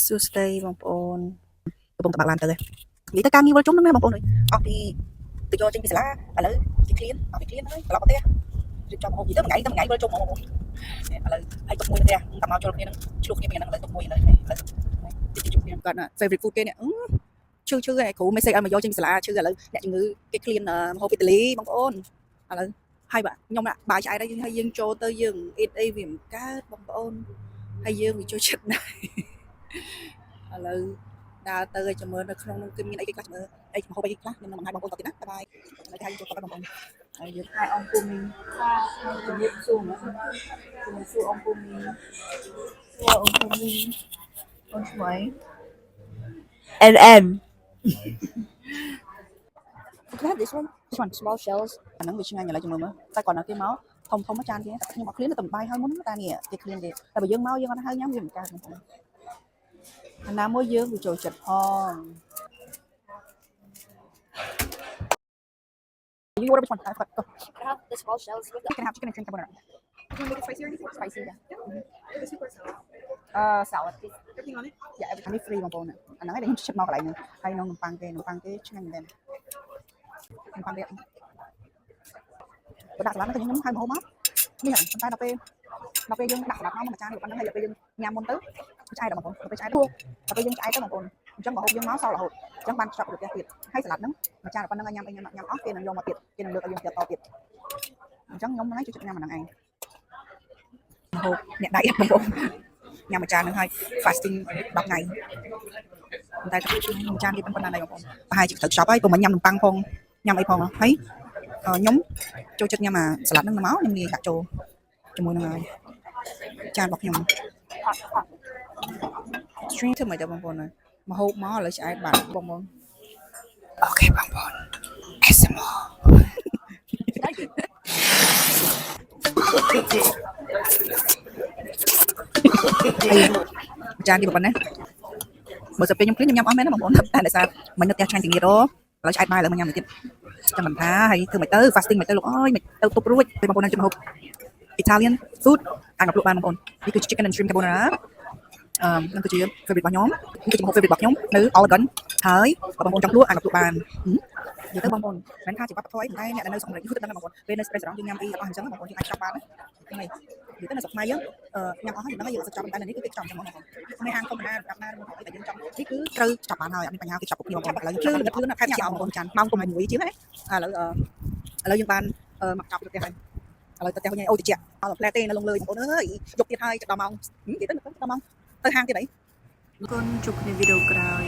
សួស្តីបងប្អូនកំពុងតែបើកឡានទៅនិយាយទៅការងារវិលជុំហ្នឹងណាបងប្អូនអស់ពីទៅយកចេញពីសាលាឥឡូវគេឃ្លានអស់ពីឃ្លានហើយត្រឡប់មកផ្ទះរៀបចំហូបនិយាយទៅមួយថ្ងៃវិលជុំបងប្អូនឥឡូវហើយទុកមួយផ្ទះតែមកចូលគ្នានឹងឆ្លោះគ្នាពីហ្នឹងឥឡូវទុកមួយឥឡូវតិចជួបគ្នាគាត់ favorite food គេនេះឈឺឯគ្រូមិនស្អីឲ្យមកយកចេញពីសាលាឈឺឥឡូវអ្នកជំងឺគេឃ្លានហូបអ៊ីតាលីបងប្អូនឥឡូវហើយបាទខ្ញុំដាក់បាយឆ្អែតហើយយើងចូលទៅយើងអ៊ីតអីវាមិនកើតបងប្អូនហើយយើងវាចូលចិត្តដែរឥឡូវដើរទៅចាំមើលនៅក្នុងនោះគឺមានអីគេខ្លះមើលអីហូបអីខ្លះខ្ញុំនឹងបង្ហាញបងប្អូនតទៀតណាបាយហើយហើយចូលទៅបងប្អូនហើយយើងហើយអង្គពុំជំរាបសួរអង្គពុំអូនស្មៃ NN. Can I have this one small shells អាហ្នឹងវាឆ្ងាញ់ឥឡូវចាំមើលមើលតែគាត់នៅគេមកធំមួយចានគេតែខ្ញុំអត់ឃ្លានទៅបាយហើយមុនតែនេះគេឃ្លានទេតែបើយើងមកយើងអត់ហៅញ៉ាំវាមិនកើតបងប្អូនអាណាមួយយើងវាចូលចិត្តផង You order which one? Go. I have the small shells with You can have chicken and shrimp carbonara. You want to make it spicy or anything? Spicy, yeah. The soup or salad? Salad. Everything on it? Yeah, everything is free បងប្អូនអាហ្នឹងឯងខ្ញុំឈិតមកកន្លែងហ្នឹងហើយនំប៉័ងគេឆ្ងាញ់មែននំប៉័ងគេបើដាក់សាឡាត់ទៅខ្ញុំហៅមកហូបមកនេះប៉ុន្តែដល់ពេលយើងដាក់សាឡាត់មកមួយចានប៉ុណ្ណឹងហើយដល់ពេលយើងញ៉ាំមុនទៅឆ្អែតបងប្អូនដល់ពេលឆ្អែតដល់ពេលយើងឆ្អែតទៅបងប្អូនអញ្ចឹងបើហូបយើងមកសល់រហូតអញ្ចឹងបានខ្ចប់ទៅផ្ទះទៀតហើយសាឡាត់ហ្នឹងមួយចានប៉ុណ្ណឹងឲ្យញ៉ាំអស់គេនឹងយកមកទៀតគេនឹងលើកឲ្យយើងទៀតតទៀតអញ្ចឹងខ្ញុំហ្នឹងជួយចិត្តញ៉ាំអាហ្នឹងឯងហូបអ្នកដៃបងប្អូនញ៉ាំមួយចានហ្នឹងហើយ fasting 10ថ្ងៃតែមួយចានគេប៉ុណ្ណាដែរបងប្អូនប្រហែលជាត្រូវខ្ចប់ហើយកុំញ៉ាំនំប៉័ងផងញ៉ាំអីផងហើយខ្ញុំចូលចិត្តញ៉ាំអាសាឡាត់ហ្នឹងមកខ្ញុំនិយាយដាក់ចូលជាមួយនឹងហើយចានរបស់ខ្ញុំ stream ធ្វើមិនដែរបងប្អូនមកហូបមកឥឡូវឆ្អែតបាទបងប្អូនអូខេបងប្អូន ASMR ចាននេះប៉ុណ្ណេះបើសិនពេលខ្ញុំឃ្លានខ្ញុំញ៉ាំអស់មែនណាបងប្អូនតែដោយសារមិននៅផ្ទះឆ្ងាញ់ជាងទៀតឥឡូវឆ្អែតបាយឥឡូវមកញ៉ាំទៀតចាំមិនថាហើយធ្វើមិនទៅ fasting មិនទៅលោកអើយមិនទៅទប់រួចពេលបងប្អូនជំហូប Italian food អាចមកលក់បានបងប្អូននេះគឺ chicken and shrimp carbonara នឹងគឺជា favorite របស់ខ្ញុំនេះគឺជា favorite របស់ខ្ញុំនៅ Oregon ហើយបងប្អូនចង់លក់អាចមកលក់បាននិយាយទៅបងប្អូនមិនថាជាវប្បធម៌តែអ្នកនៅស្រុកខ្មែរគឺទៅដឹងបងប្អូនពេលនៅ restaurant យើងញ៉ាំអីរបស់អញ្ចឹងបងប្អូនយើងអាចចាប់បានហ្នឹងហើយនិយាយទៅនៅស្រុកខ្មែរយើងញ៉ាំអស់ហើយយើងសឹកចាប់តែនេះគឺគេចាប់ចឹងបងប្អូនមិនហាងធម្មតាប្រាប់ណាបងប្អូនតែយើងចង់នេះគឺត្រូវចាប់បានហើយអត់មានបញ្ហាគេចាប់គ្រប់គ្នាបងប្អូនឥឡូវយើងភ្លឺខែជាបងប្អូនចាន់ម៉ោងកុំឲ្យ1ជាងណាឥឡូវយើងបានមកចាប់ទៅផ្ទះហើយឥឡូវទៅផ្ទះវិញអូតិចអត់ផ្លែទេនៅលងលើបងប្អូនអើយយកទៀតហើយដល់ម៉ោងនិយាយទៅដល់ម៉ោងទៅហាងទៀតអីអរគុណជួបគ្នាវីដេអូក្រោយ